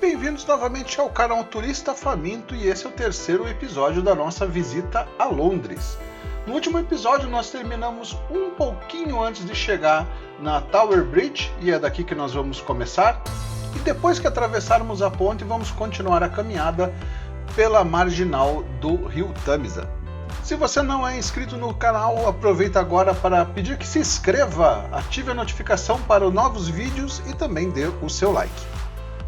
bem-vindos novamente ao canal Turista Faminto e esse é o terceiro episódio da nossa visita a Londres. No último episódio nós terminamos um pouquinho antes de chegar na Tower Bridge e é daqui que nós vamos começar. E depois que atravessarmos a ponte vamos continuar a caminhada pela marginal do rio Tamisa. Se você não é inscrito no canal, aproveita agora para pedir que se inscreva, ative a notificação para os novos vídeos e também dê o seu like.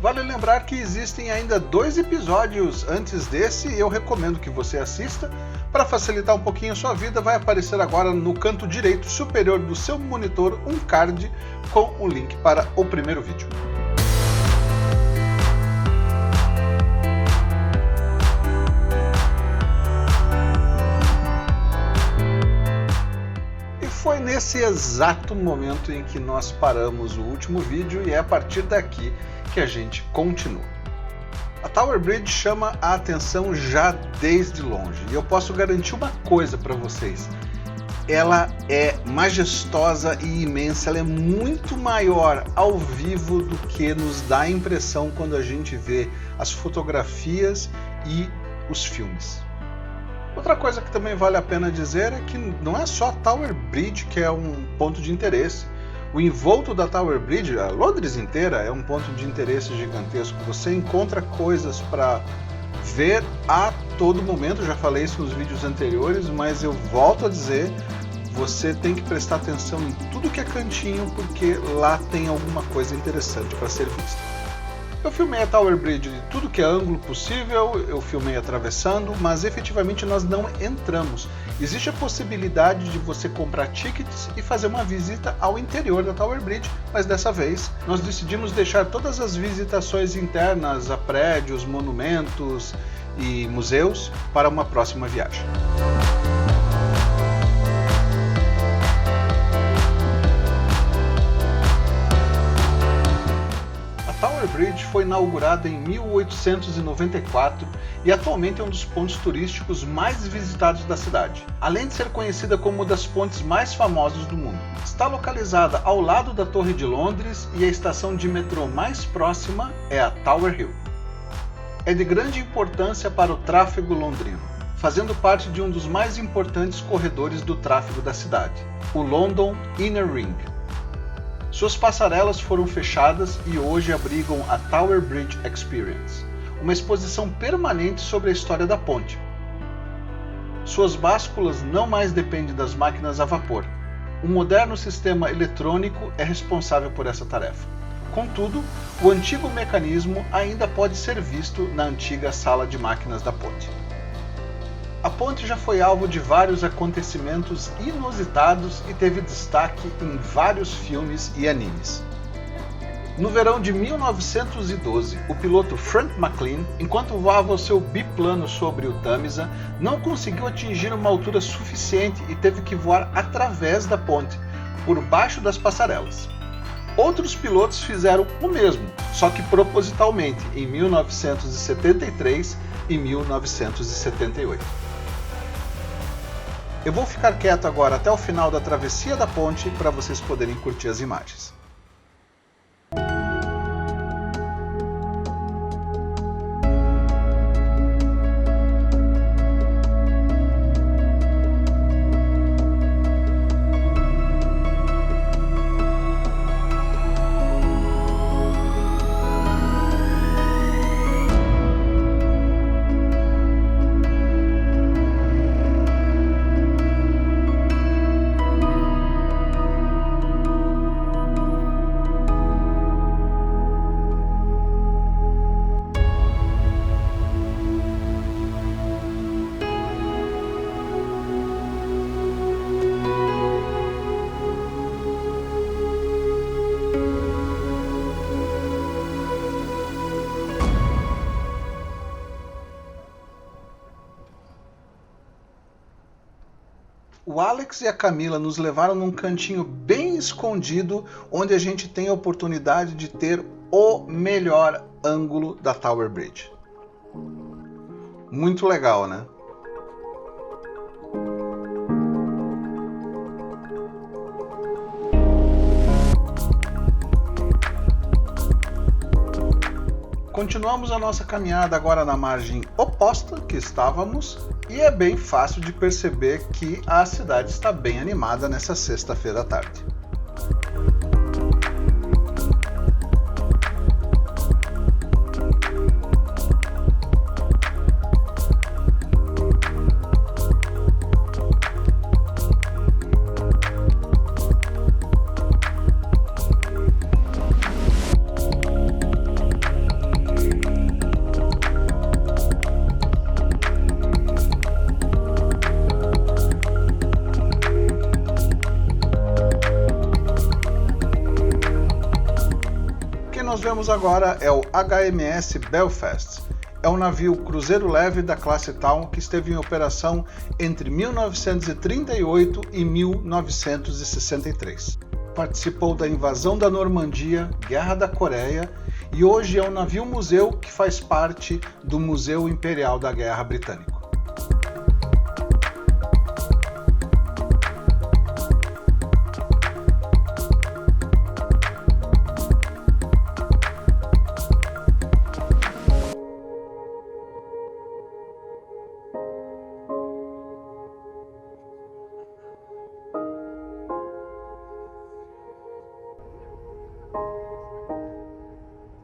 Vale lembrar que existem ainda 2 episódios antes desse e eu recomendo que você assista. Para facilitar um pouquinho a sua vida, vai aparecer agora no canto direito superior do seu monitor um card com o link para o primeiro vídeo. Foi nesse exato momento em que nós paramos o último vídeo e é a partir daqui que a gente continua. A Tower Bridge chama a atenção já desde longe e eu posso garantir uma coisa para vocês. Ela é majestosa e imensa, ela é muito maior ao vivo do que nos dá a impressão quando a gente vê as fotografias e os filmes. Outra coisa que também vale a pena dizer é que não é só a Tower Bridge que é um ponto de interesse. O envolto da Tower Bridge, a Londres inteira, é um ponto de interesse gigantesco. Você encontra coisas para ver a todo momento, já falei isso nos vídeos anteriores, mas eu volto a dizer, você tem que prestar atenção em tudo que é cantinho, porque lá tem alguma coisa interessante para ser vista. Eu filmei a Tower Bridge de tudo que é ângulo possível, eu filmei atravessando, mas efetivamente nós não entramos. Existe a possibilidade de você comprar tickets e fazer uma visita ao interior da Tower Bridge, mas dessa vez nós decidimos deixar todas as visitações internas a prédios, monumentos e museus para uma próxima viagem. A Tower Bridge foi inaugurada em 1894 e atualmente é um dos pontos turísticos mais visitados da cidade, além de ser conhecida como uma das pontes mais famosas do mundo. Está localizada ao lado da Torre de Londres e a estação de metrô mais próxima é a Tower Hill. É de grande importância para o tráfego londrino, fazendo parte de um dos mais importantes corredores do tráfego da cidade, o London Inner Ring. Suas passarelas foram fechadas e hoje abrigam a Tower Bridge Experience, uma exposição permanente sobre a história da ponte. Suas básculas não mais dependem das máquinas a vapor. Um moderno sistema eletrônico é responsável por essa tarefa. Contudo, o antigo mecanismo ainda pode ser visto na antiga sala de máquinas da ponte. A ponte já foi alvo de vários acontecimentos inusitados e teve destaque em vários filmes e animes. No verão de 1912, o piloto Frank McLean, enquanto voava o seu biplano sobre o Tamisa, não conseguiu atingir uma altura suficiente e teve que voar através da ponte, por baixo das passarelas. Outros pilotos fizeram o mesmo, só que propositalmente, em 1973 e 1978. Eu vou ficar quieto agora até o final da travessia da ponte para vocês poderem curtir as imagens. O Alex e a Camila nos levaram num cantinho bem escondido, onde a gente tem a oportunidade de ter o melhor ângulo da Tower Bridge. Muito legal, né? Continuamos a nossa caminhada agora na margem oposta que estávamos e é bem fácil de perceber que a cidade está bem animada nessa sexta-feira à tarde. Nós vemos agora é o HMS Belfast. É um navio cruzeiro leve da classe Town que esteve em operação entre 1938 e 1963. Participou da invasão da Normandia, Guerra da Coreia e hoje é um navio-museu que faz parte do Museu Imperial da Guerra Britânico.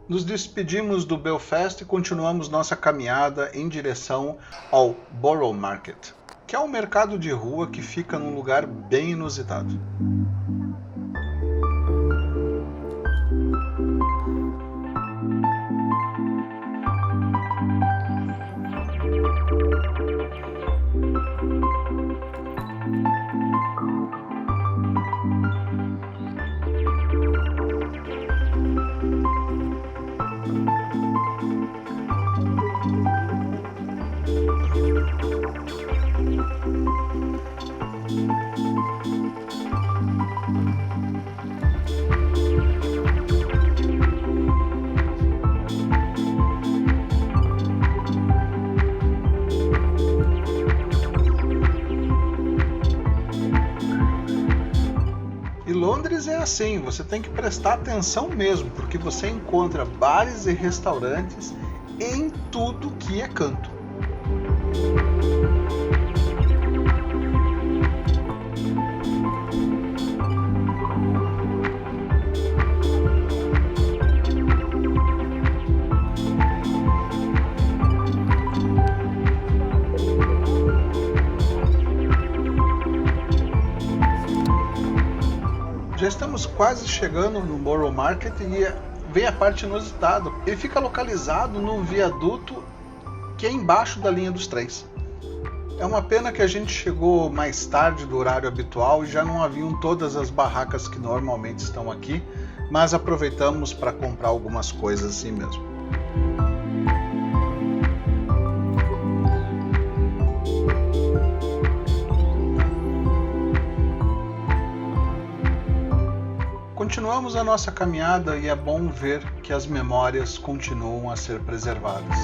Nos despedimos do Belfast e continuamos nossa caminhada em direção ao Borough Market, que é um mercado de rua que fica num lugar bem inusitado. Londres é assim, você tem que prestar atenção mesmo, porque você encontra bares e restaurantes em tudo que é canto. Já estamos quase chegando no Borough Market e vem a parte inusitada. Ele fica localizado num viaduto que é embaixo da linha dos trens. É uma pena que a gente chegou mais tarde do horário habitual e já não haviam todas as barracas que normalmente estão aqui, mas aproveitamos para comprar algumas coisas assim mesmo. Continuamos a nossa caminhada e é bom ver que as memórias continuam a ser preservadas.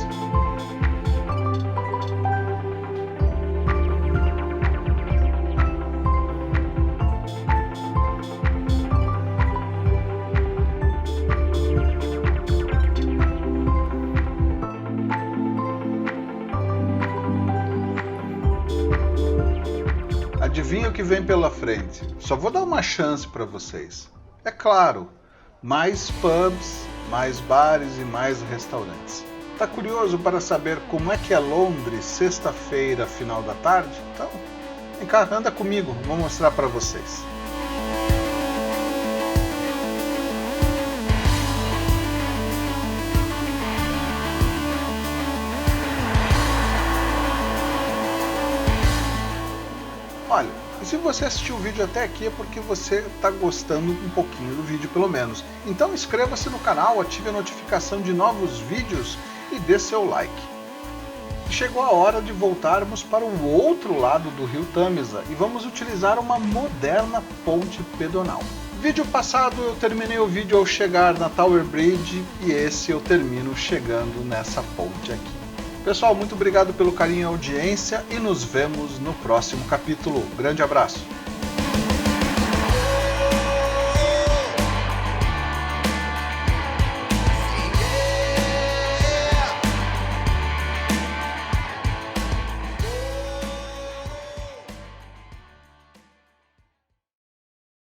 Adivinha o que vem pela frente? Só vou dar uma chance para vocês. É claro, mais pubs, mais bares e mais restaurantes. Tá curioso para saber como é que é Londres sexta-feira, final da tarde? Então, vem cá, anda comigo, vou mostrar para vocês. Olha, e se você assistiu o vídeo até aqui é porque você está gostando um pouquinho do vídeo pelo menos. Então inscreva-se no canal, ative a notificação de novos vídeos e dê seu like. Chegou a hora de voltarmos para o outro lado do rio Tamisa e vamos utilizar uma moderna ponte pedonal. Vídeo passado eu terminei o vídeo ao chegar na Tower Bridge e esse eu termino chegando nessa ponte aqui. Pessoal, muito obrigado pelo carinho e audiência e nos vemos no próximo capítulo. Grande abraço!